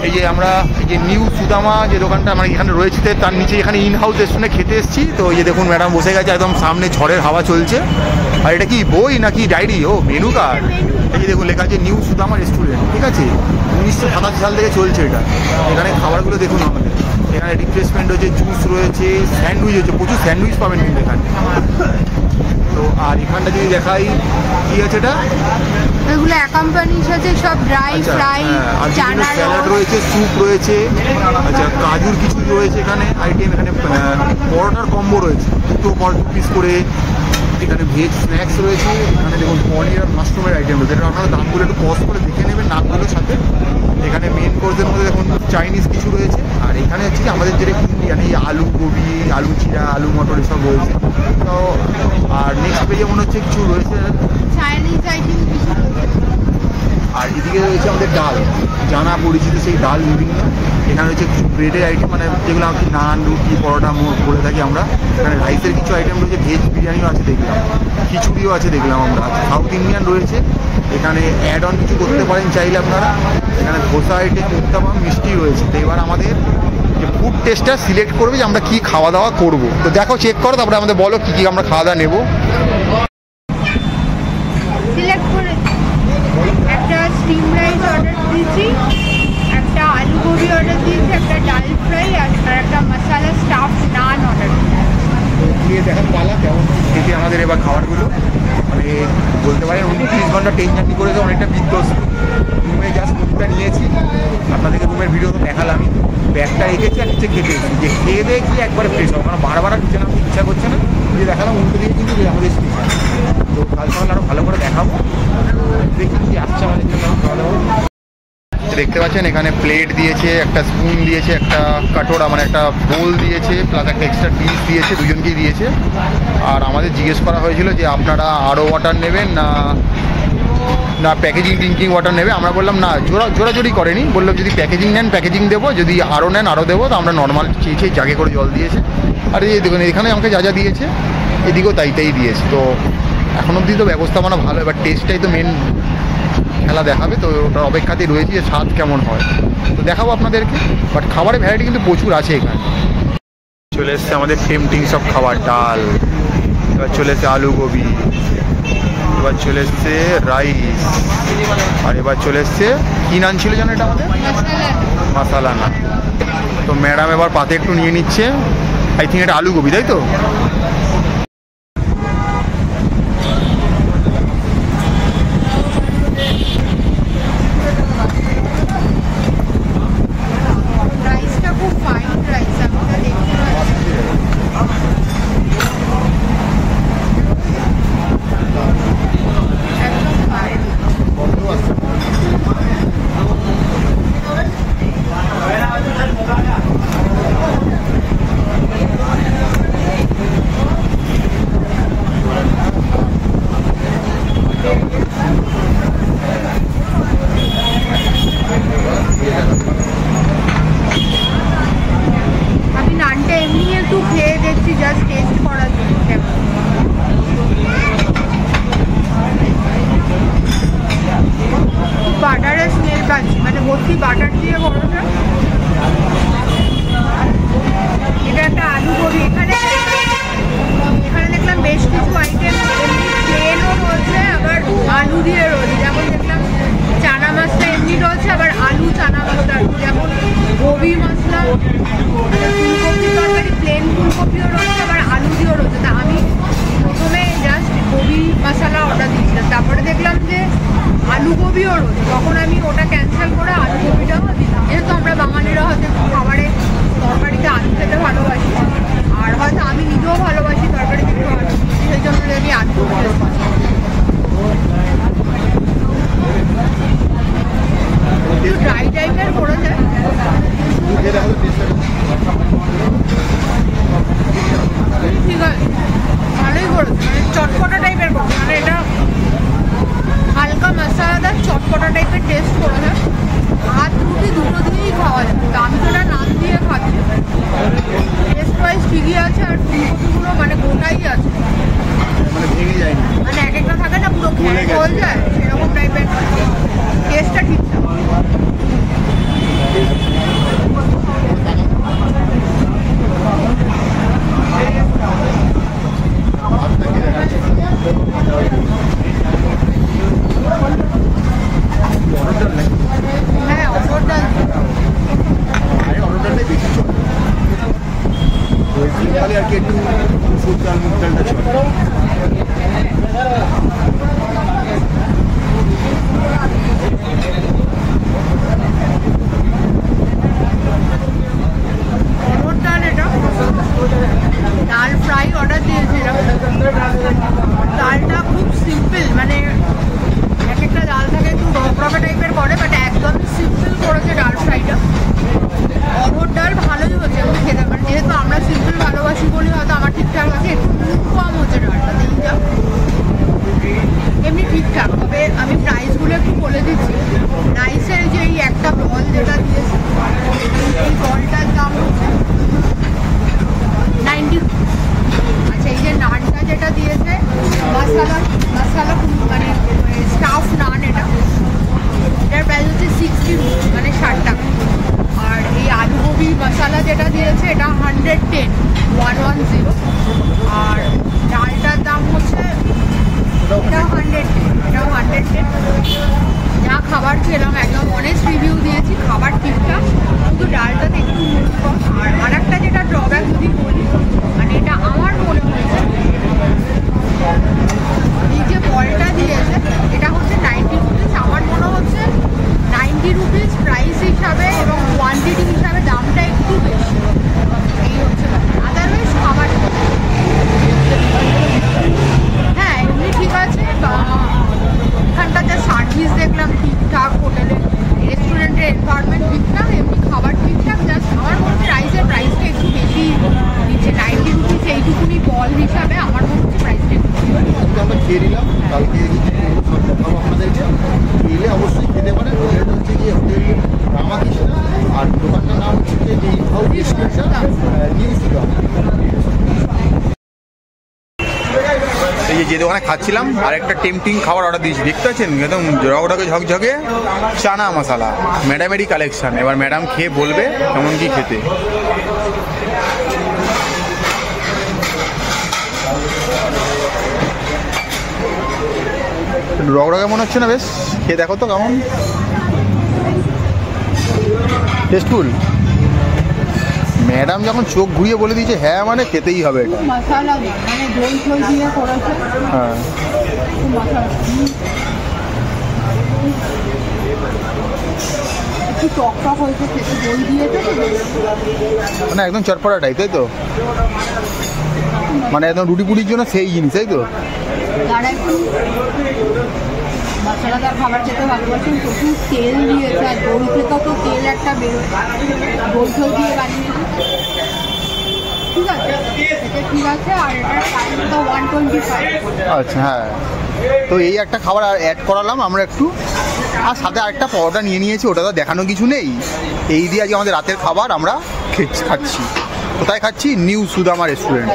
এই যে আমরা এই যে নিউ সুদামা যে দোকানটা আমার এখানে রয়েছে তার নিচে এখানে ইন হাউস রেস্টুরেন্টে খেতে এসেছি। তো এই যে দেখুন ম্যাডাম বসে গেছে একদম সামনে, ঝড়ের হাওয়া চলছে। আর এটা কি বই নাকি ডায়েরি? ও মেনু কার্ড। এই যে দেখুন লেখা আছে নিউ সুদামা রেস্টুরেন্ট, ঠিক আছে, 1987 সাল থেকে চলছে এটা। এখানে খাবারগুলো দেখুন আমাদের, এখানে রিফ্রেশমেন্ট রয়েছে, জুস রয়েছে, স্যান্ডউইচ হচ্ছে, প্রচুর স্যান্ডউইচ পাবেন কিন্তু এখানে। তো আর এখানটা যদি দেখাই কি আছে এটা, এগুলো অ্যাকম্পানির সাথে সব ড্রাই ফ্রাই, চানা স্যালাড রয়েছে, স্যুপ রয়েছে, আচ্ছা কাজুর কিছু রয়েছে এখানে আইটেম। এখানে পরোটার কম্বো রয়েছে, দুটো পিস করে। এখানে ভেজ স্ন্যাক্স রয়েছে, এখানে দেখুন পনির আর মাশরুমের আইটেম রয়েছে। এটা আপনারা দামগুলো একটু পজ করে দেখে নেবেন নামগুলোর সাথে। এখানে মেন কোর্সের মধ্যে দেখুন চাইনিজ কিছু রয়েছে। আর এখানে হচ্ছে কি আমাদের যেটা ইন্ডিয়ান, এই আলু গোবি, আলু চিরা, আলু মটর এসব রয়েছে। তো আর নেক্সট পেজে মনে হচ্ছে কিছু রয়েছে চাইনিজ আইটেম কিছু। আর এদিকে রয়েছে আমাদের ডাল, জানা পরিচিত সেই ডাল বিভিন্ন। এখানে রয়েছে কিছু ব্রেডের আইটেম, মানে যেগুলো আমি নান, রুটি, পরোটা বলে থাকি আমরা। এখানে রাইসের কিছু আইটেম রয়েছে, ভেজ বিরিয়ানিও আছে দেখলাম, খিচুড়িও আছে দেখলাম আমরা। সাউথ ইন্ডিয়ান রয়েছে, এখানে অ্যাড অন কিছু করতে পারেন চাইলে আপনারা। এখানে ধোসা আইটেম, উত্তাপম, মিষ্টি রয়েছে। তো এবার আমাদের যে ফুড টেস্টটা সিলেক্ট করবে যে আমরা কী খাওয়া দাওয়া করবো। তো দেখো, চেক করো, তারপরে আমাদের বলো কী কী আমরা খাওয়া দাওয়া নেবো। সিলেক্ট করে একটা স্টিম রাইস অর্ডার দিয়েছি, একটা আলু গোবি অর্ডার দিয়েছি, একটা ডাল ফ্রাই আর একটা মশালা স্টাফ নান অর্ডার দিয়েছি। দিয়ে দেখার পালা কেমন খেতে আমাদের এবার খাবারগুলো। মানে বলতে পারেন 29 ঘন্টা ট্রেন জার্নি করেছে, অনেকটা বিধ্বস্ত। রুমে জাস্ট ফুডটা নিয়েছি, আপনাদেরকে রুমের ভিডিও তো দেখালামই। ব্যাগটা রেখেছি আর নিচে খেতে এসেছি, যে খেয়ে দিয়ে গিয়ে একবারে ফ্রেশ হবে, কারণ বারবার নিচে নামতে ইচ্ছা করছে না। যে দেখালাম উল্টো দিয়ে কিন্তু আমাদের স্টেশন। তো কাল সকালে আরও ভালো করে দেখাবো, দেখি কি আসছে আমাদের জন্য খাওয়া দাওয়া। দেখতে পাচ্ছেন এখানে প্লেট দিয়েছে, একটা স্পুন দিয়েছে, একটা কাটোরা মানে একটা বোল দিয়েছে, প্লাস একটা এক্সট্রা ডিশ দিয়েছে, দুজনকেই দিয়েছে। আর আমাদের জিজ্ঞেস করা হয়েছিল যে আপনারা আরও ওয়াটার নেবেন না প্যাকেজিং ড্রিঙ্কিং ওয়াটার নেবে। আমরা বললাম না, জোরাজোরি করেনি, বললাম যদি প্যাকেজিং নেন প্যাকেজিং দেবো, যদি আরও নেন আরও দেবো। তো আমরা নর্মাল চেয়েছি, জাগে করে জল দিয়েছে। আর এই দেখুন এখানে আমাকে যা যা দিয়েছে এদিকেও তাই দিয়েছে। তো এখন অবধি তো ব্যবস্থাপনা ভালো, এবার টেস্টটাই তো মেন খেলা দেখাবে। তো ওটার অপেক্ষাতেই রয়েছে যে স্বাদ কেমন হয়, তো দেখাবো আপনাদেরকে। বাট খাবারের ভ্যারাইটি কিন্তু প্রচুর আছে এখানে। চলে এসছে আমাদের টেম্পটিং সব খাবার, ডাল, এবার চলে এসছে আলু গোবি, এবার চলে এসছে রাইস, আর এবার চলে এসছে কী নান ছিল জানো এটা আমাদের? মশালা নান। তো ম্যাডাম এবার পাতে একটু নিয়ে নিচ্ছে, আই থিঙ্ক এটা আলু গোবি, তাই তো? এটা একটা আলু গোবি। এখানে দেখলাম বেশ কিছু আইটেম প্লেনও রয়েছে, আবার আলু দিয়ে রয়েছে। যেমন দেখলাম চানা মাছটা এমনি রয়েছে, আবার আলু চানা মশলা, যেমন গোবি মশলা, ফুলকপি তরকারি, প্লেন ফুলকপিও রয়েছে, আবার আলু দিয়েও রয়েছে। তা আমি প্রথমে জাস্ট গোবি মশলা অর্ডার দিয়েছিলাম, তারপরে দেখলাম যে আলু গোবিও রয়েছে, তখন আমি ওটা ক্যান্সেল করে আলু গোবিটাও দিলাম। যেহেতু আমরা বাঙালিরা হয়তো খাবারে তরকারিতে আলু খেতে ভালোবাসি, আর হয়তো আমি নিজেও ভালোবাসি তরকারিতে একটু আলু, সেই জন্য আমি আলু একটু ড্রাই টাইপের করে যায়। ঠিক আছে, ভালোই করেছে, মানে চটপটা টাইপের করে, মানে এটা হালকা মশলাদার চটপটা টাইপের টেস্ট করে যায়। ভাত রুটি দুটো দিয়েই খাওয়া যায়, তো আমি তো এটা নান দিয়ে খাচ্ছি। টেস্ট ওয়াইজ ঠিকই আছে, আর ফুলকপিগুলো মানে গোটাই আছে, মানে এক একটা থাকে না পুরো খেয়ে হয়ে যায়, সেরকম টাইপের টেস্টটা ঠিক থাকে। অ্যাসর্টমেন্ট ঠিকঠাক, এমনি খাবার ঠিকঠাক, জাস্ট আমার মনে হচ্ছে প্রাইসটা একটু বেশি দিচ্ছে, 90 রুপিস এইটুকুনি বল হিসাবে আমার মনে হচ্ছে প্রাইসটা একটু বেশি। আজকে আমরা খেয়ে নিলাম, কালকে সব দেখাবো আপনাদেরকে, এলে অবশ্যই খেতে পারেন। এটা হচ্ছে গিয়ে হোটেল রামাকৃষ্ণ, আর দোকানটার নাম হচ্ছে যে হাউস স্টেশন নিউ সুদাম। এই যে দোকানে খাচ্ছিলাম আর একটা টেম্পটিং খাবার অর্ডার দিয়েছি, দেখতে পাচ্ছেন একদম জগডগে ঝকঝকে চানা মশলা, ম্যাডামেরই কালেকশন। এবার ম্যাডাম খেয়ে বলবে কেমন কি খেতে। রগড়গে মনে হচ্ছে না? বেশ খেয়ে দেখো তো কেমন টেস্টফুল। ম্যাডাম যখন চোখ ঘুরিয়ে বলে দিয়েছে হ্যাঁ মানে খেতেই হবে এটা। মশলা মানে দই ফই দিয়ে করেছে। হ্যাঁ একটু টক টক হয়েছে, খেতে দই দিয়েছে তো। মানে একদম চটপটাটাই, তাই তো? মানে একদম রুটি পুটির জন্য সেই জিনিস, তাই তো? যারা একটু মশলাদার খাবার খেতে ভালোবাসেন, প্রচুর তেল দিয়েছে, আর দই থেকেও তো তেল একটা বেরোয়, দই ফই দিয়ে বানিয়েছে। ঠিক আছে, এটা ঠিক আছে। আর এটার প্রাইস তো 125। আচ্ছা হ্যাঁ, তো এই একটা খাবার অ্যাড করালাম আমরা একটু, আর সাথে আরেকটা পরোটা নিয়ে নিয়েছি, ওটা তো দেখানো কিছু নেই। এই দিয়ে আজকে আমাদের রাতের খাবার আমরা খাচ্ছি। কোথায় খাচ্ছি? New Sudama restaurant.